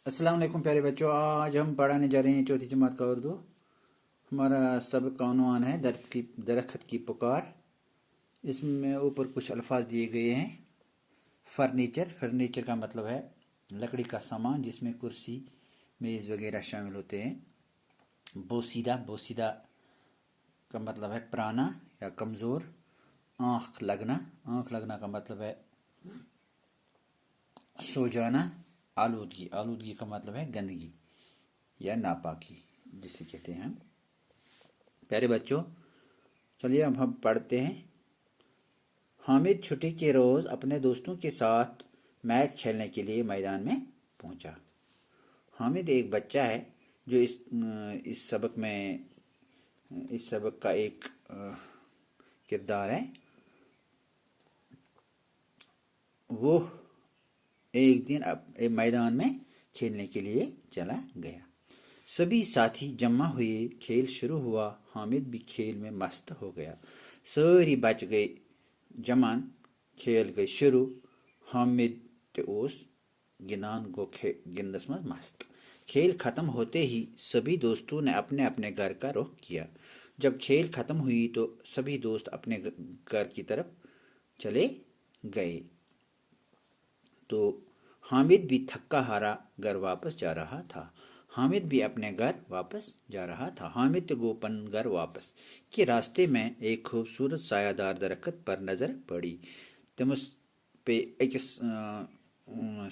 अस्सलाम वालेकुम प्यारे बच्चों। आज हम पढ़ाने जा रहे हैं चौथी जमात का उर्दू। हमारा सबक का उन्वान है दरख्त की पुकार। इसमें ऊपर कुछ अल्फाज दिए गए हैं। फर्नीचर, फर्नीचर का मतलब है लकड़ी का सामान जिसमें कुर्सी, मेज़ वगैरह शामिल होते हैं। बोसीदा, बोसीदा का मतलब है पुराना या कमज़ोर। आँख लगना, आँख लगना का मतलब है सो जाना। आलूदगी, आलूदगी का मतलब है गंदगी या नापाकी जिसे कहते हैं हम। प्यारे बच्चों, चलिए अब हम पढ़ते हैं। हामिद छुट्टी के रोज़ अपने दोस्तों के साथ मैच खेलने के लिए मैदान में पहुंचा। हामिद एक बच्चा है जो इस सबक में इस सबक का एक किरदार है। वो एक दिन एक मैदान में खेलने के लिए चला गया। सभी साथी जमा हुए, खेल शुरू हुआ। हामिद भी खेल में मस्त हो गया। सारी बच गए, जमान खेल गए शुरू। हामिद ते ओस गिनान गो गिंदस में मस्त। खेल खत्म होते ही सभी दोस्तों ने अपने अपने घर का रुख किया। जब खेल खत्म हुई तो सभी दोस्त अपने घर की तरफ चले गए। तो हामिद भी थक्का हारा घर वापस जा रहा था। हामिद भी अपने घर वापस जा रहा था। हामिद गोपन घर वापस के रास्ते में एक खूबसूरत सायादार दरख्त पर नजर पड़ी। तमस पे अकिस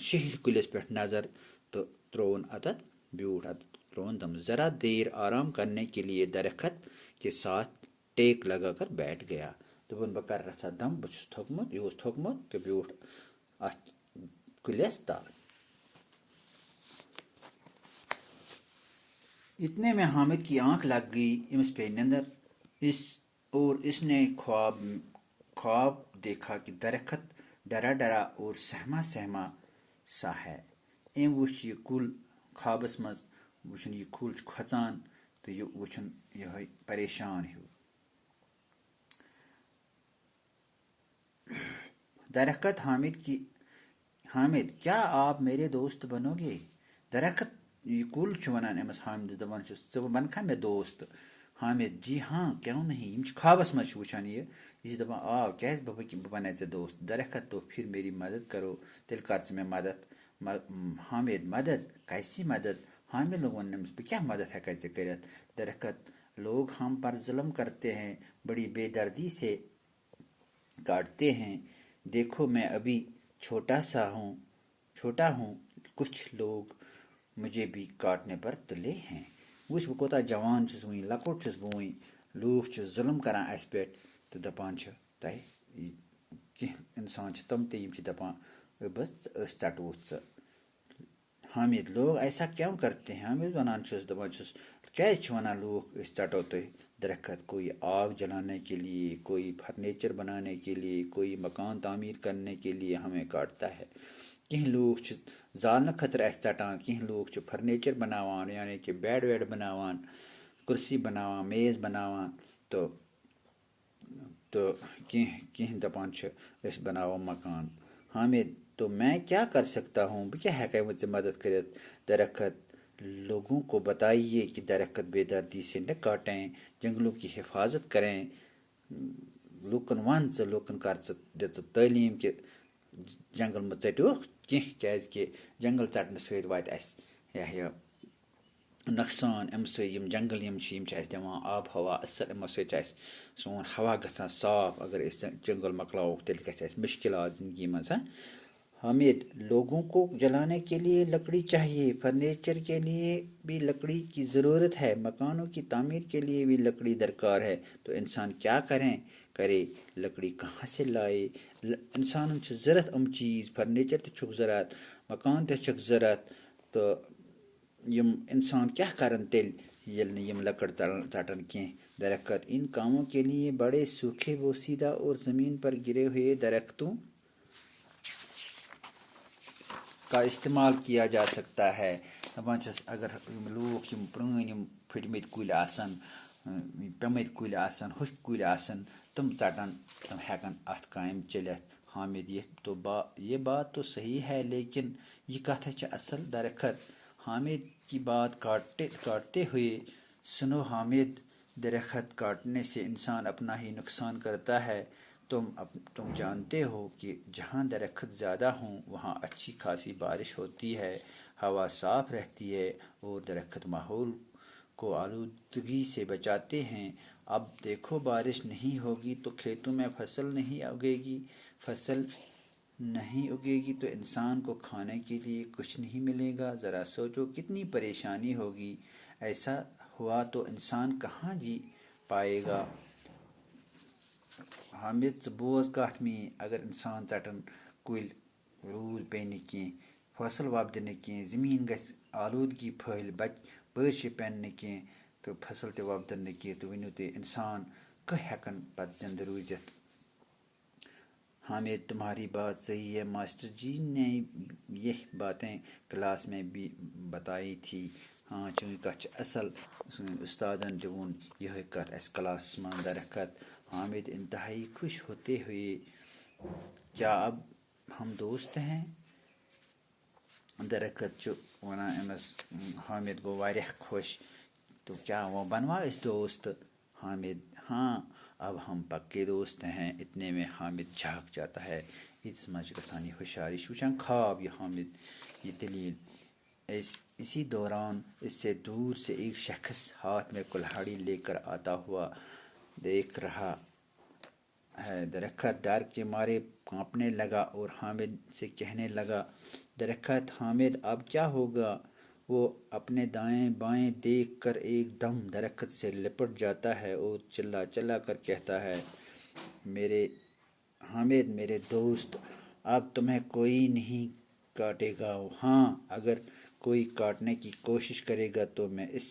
शहल कुलिस पे नजर तो त्रोन अतत ब्यूट अतत त्रोन दम जरा देर आराम करने के लिए दरख्त के साथ टेक लगाकर बैठ गया। दोपन बह कर रहा दम बस थोकमुत यह थोकमुत तो ब्यूट अत कुलिस तल। इतने में हामिद की आंख लग गई इस पे नंदर इस और इसने ख्वाब ख्वाब देखा कि दरख्त डरा डरा और सहमा सहमा सा है। एम वुच यह कुल ख्वाबस मज वुचन यह कुल खचान तो यह वुचन यह परेशान हो। दरख्त हामिद की हामिद क्या आप मेरे दोस्त बनोगे? दरख्त यह कुल वनान अमस हामिद दपान च बनखा मे दोस्त। हामिद जी हाँ क्यों नहीं। ख्वाबस मज वुचान यह दपान आ क्या बह बना ऐसे दोस्त। दरख्त तो फिर मेरी मदद करो, तेल कर मैं मदद। हामिद मदद कैसी मदद? हामिद लोग वन क्या मदद है कैसे कर। दरख्त लोग हम पर जुल्म करते हैं, बड़ी बेदर्दी से काटते हैं। देखो मैं अभी छोटा हूँ, कुछ लोग मुझे भी काटने पर तुले हैं। वुच बह कोता जवान छुस वुन लकुट छुस बह वुन लूख जुल्म करान अस पे तो दपान तह कह इंसान तम तम दपान बस चटो च। हामिद लोग ऐसा क्यों करते हैं? हामिद वनान दपान क्या वनान लोग चटो तुह दरख्त। कोई आग जलाने के लिए, कोई फर्नीचर बनाने के लिए, कोई मकान तामीर करने के लिए हमें काटता है। कह लोग जालने खतर अस चटान, कह लोग फर्नीचर बनावान यानी कि बेड वेड बनावान, कुर्सी बनावान, मेज़ बनावान। तो कह दपान बनावो मकान। हामिद तो मैं क्या कर सकता हूँ? क्या है मुझसे मदद करे? दरख्त लोगों को बताइए कि दरख्त बेदर्दी से न काटें, जंगलों की हिफाजत करें। लूकन वन लूकन कर तालीम कि जंगल में चटो कह जंगल चटने सत वात यह नुकसान। अम जंगल दिवान आब हवा असल अमो सोन हवा गसान साफ। अगर जंगल मकलाओ तेल गि मुश्किल जिंदगी मज। हामिद लोगों को जलाने के लिए लकड़ी चाहिए, फर्नीचर के लिए भी लकड़ी की ज़रूरत है, मकानों की तामीर के लिए भी लकड़ी दरकार है। तो इंसान क्या करे लकड़ी कहाँ से लाए? इंसान ज़रूरत चीज़ फर्नीचर तुक ज़रूरत, मकान तुक ज़रूरत। तो यम इंसान क्या करन तेल यम लकड़ चटन कह। दरख्त इन कामों के लिए बड़े सूखे, बोसीदा और ज़मीन पर गिरे हुए दरख्तों का इस्तेमाल किया जा सकता है। दपान अगर लूख पुरान फटमत कुल पेमत कुल हुथ कुल तम चटन तम हेकन अथ काम चलित। हामिद ये बात तो सही है, लेकिन ये कथ असल। दरख्त حامد کی بات کاٹتے ہوئے، سنو حامد، درخت کاٹنے سے انسان اپنا ہی نقصان کرتا ہے۔ تم جانتے ہو کہ جہاں درخت زیادہ ہوں وہاں اچھی خاصی بارش ہوتی ہے، ہوا صاف رہتی ہے اور درخت ماحول کو آلودگی سے بچاتے ہیں۔ اب دیکھو بارش نہیں ہوگی تو کھیتوں میں فصل نہیں اگے گی، فصل نہیں اگے گی تو انسان کو کھانے کے لیے کچھ نہیں ملے گا۔ ذرا سوچو کتنی پریشانی ہوگی۔ ایسا ہوا تو انسان کہاں جی پائے گا؟ حامد ژٕ بوز کتھ میٛٲنۍ، اگر انسان ژٹن کُلۍ، روٗد پیٚیہِ نہٕ کینٛہہ، فصل وۄبدِ نہٕ کینٛہہ، زٔمیٖن گژھِ آلودگی پھٔہلہِ، بٲرشہِ پٮ۪ن نہٕ کینٛہہ تہٕ فصل تہِ وۄبدن نہٕ کینٛہہ تہٕ ؤنِو تُہۍ انسان کہہ ہٮ۪کن پتہٕ زندٕ روٗزِتھ؟ حامد تمہاری بات صحیح ہے، ماسٹر جی نے یہ باتیں کلاس میں بھی بتائی تھی۔ ہاں چٲنۍ کتھ چھِ اصل، سٲنۍ استادن تہِ ووٚن یِہے کتھ اسہِ کلاسس منٛز۔ درخت حامد انتہائی خوش ہوتے ہوئے، کیا اب ہم دوست ہیں؟ درخت چھُ ونان أمس، حامد گوٚو واریاہ خۄش، تو کیا وہ بنوا أسۍ دوست؟ حامد ہاں اب ہم پکے دوست ہیں۔ اتنے میں حامد جھاگ جاتا ہے، ییٖتِس منٛز چھِ گژھان یہِ ہوشیار، یہِ چھُ وٕچھان خواب یہ حامد، یہ دلیل۔ اسی دوران اس سے دور سے ایک شخص ہاتھ میں کلہاڑی لے کر آتا ہوا دیکھ رہا ہے۔ درخت ڈر کے مارے کانپنے لگا اور حامد سے کہنے لگا، درخت حامد اب کیا ہوگا؟ وہ اپنے دائیں بائیں دیکھ کر ایک دم درخت سے لپٹ جاتا ہے اور چلا کر کہتا ہے، میرے حامد میرے دوست، اب تمہیں کوئی نہیں کاٹے گا۔ ہاں اگر کوئی کاٹنے کی کوشش کرے گا تو میں اس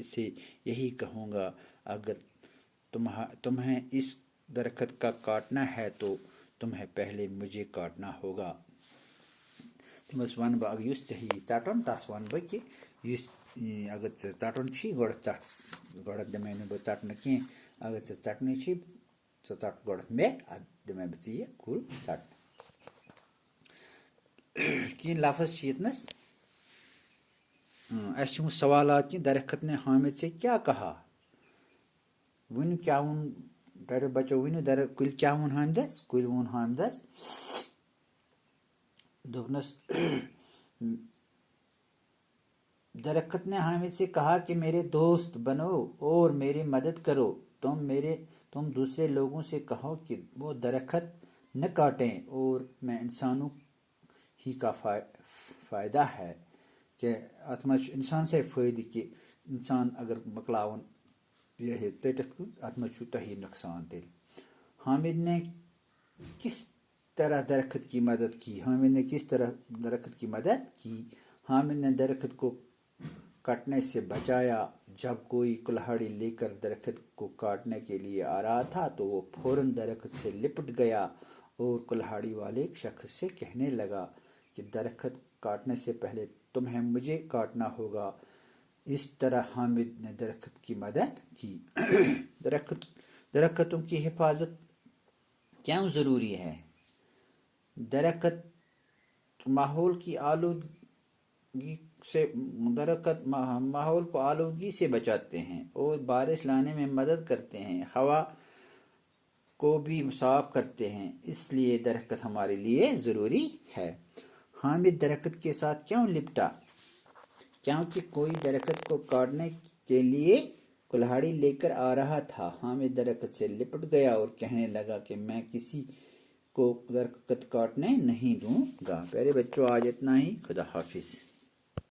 سے یہی کہوں گا، اگر تمہیں اس درخت کا کاٹنا ہے تو تمہیں پہلے مجھے کاٹنا ہوگا۔ تمس ون بہ اگر یُس ژےٚ یی ژٹُن تس ون بہ کہ یُس اگر ژےٚ ژٹُن چھی گۄڈٕ ژٹ، گۄڈٕ دِمے نہٕ بہٕ ژٹنہٕ کینٛہہ، اگر ژےٚ ژٹنٕے چھی ژٕ ژٹ گۄڈٕ مےٚ، ادٕ دِمے بہٕ ژےٚ یہِ کُل ژٹنہٕ۔ کینٛہہ لفظ چھِ ییٚتنس اسہِ چھِ وۄنۍ سوالات کہ درخت نے حامد سے کیا کہا؟ ؤنِو کیا ووٚن پیارو بچو، ؤنِو کُلۍ کیا ووٚن حامدس؟ کُلۍ ووٚن حامدس دوٚپنس درخت نے حامد سے کہا کہ میرے دوست بنو اور میری مدد کرو، تم دوسرے لوگوں سے کہو کہ وہ درخت نہ کاٹیں اور میں انسانوں ہی کا فائدہ ہے کہ ات مز انسان سے فائدہ کہ انسان اگر مکلاون یہ ژٹتھ ات مز تہی نقصان تیل۔ حامد نے کس طرح درخت کی مدد کی؟ حامد نے کس طرح درخت کی مدد کی؟ حامد نے درخت کو کٹنے سے بچایا۔ جب کوئی کلہاڑی لے کر درخت کو کاٹنے کے لیے آ رہا تھا تو وہ فوراً درخت سے لپٹ گیا اور کلہاڑی والے شخص سے کہنے لگا کہ درخت کاٹنے سے پہلے تمہیں مجھے کاٹنا ہوگا۔ اس طرح حامد نے درخت کی مدد کی۔ درختوں کی حفاظت کیوں ضروری ہے؟ درخت ماحول کو آلودگی سے بچاتے ہیں اور بارش لانے میں مدد کرتے ہیں، ہوا کو بھی صاف کرتے ہیں، اس لیے درخت ہمارے لیے ضروری ہے۔ حامد درخت کے ساتھ کیوں لپٹا؟ کیونکہ کوئی درخت کو کاٹنے کے لیے کلہاڑی لے کر آ رہا تھا۔ حامد درخت سے لپٹ گیا اور کہنے لگا کہ میں کسی کو درخت کاٹنے نہیں دوں گا۔ پیارے بچوں آج اتنا ہی، خدا حافظ۔